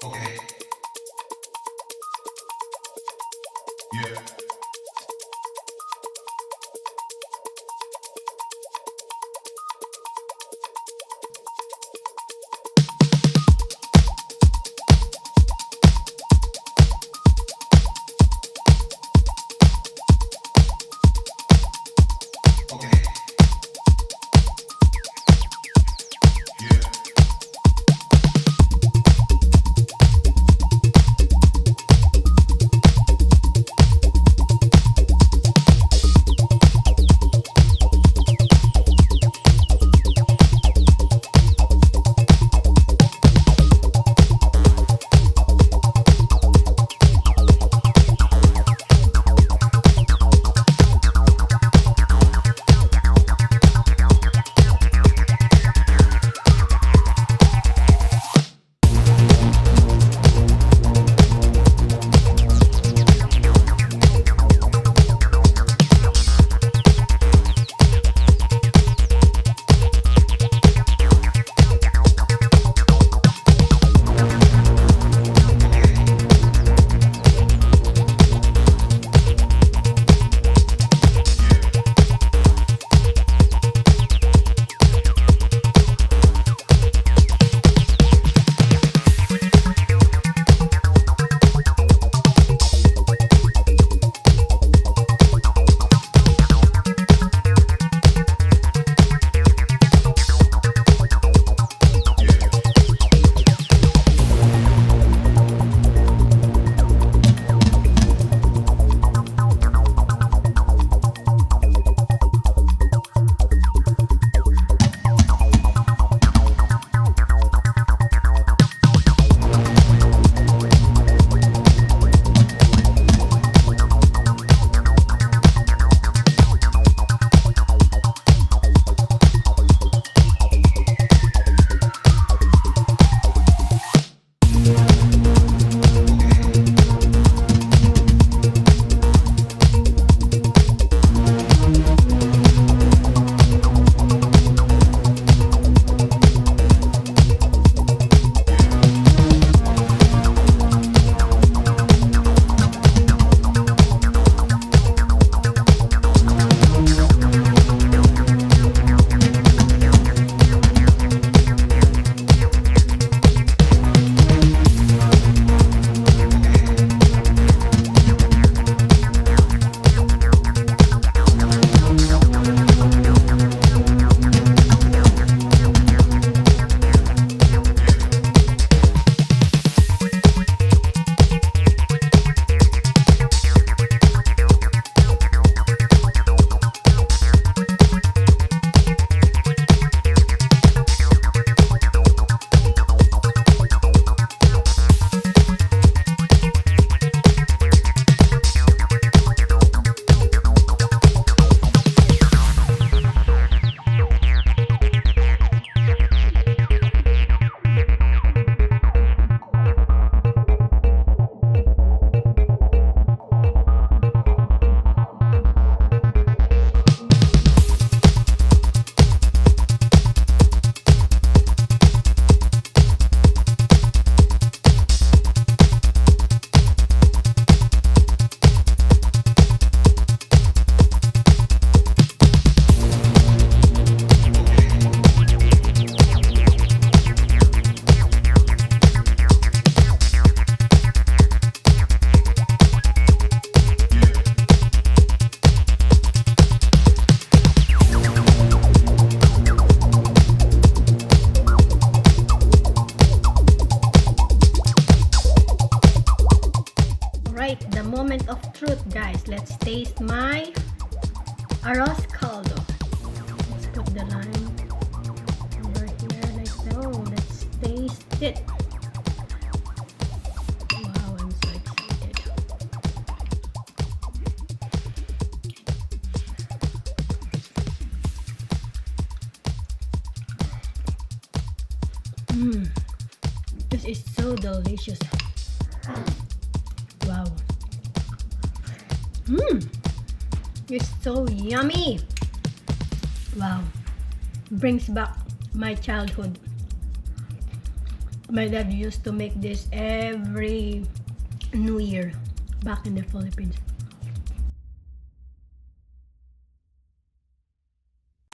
Okay. Yeah. Okay. Yeah. Right, the moment of truth, guys. Let's taste my Arroz Caldo. Let's put the lime over here like so. Let's taste it. Wow, I'm so excited. This is so delicious. Wow. It's so yummy. Wow. Brings back my childhood. My dad used to make this every New Year back in the Philippines.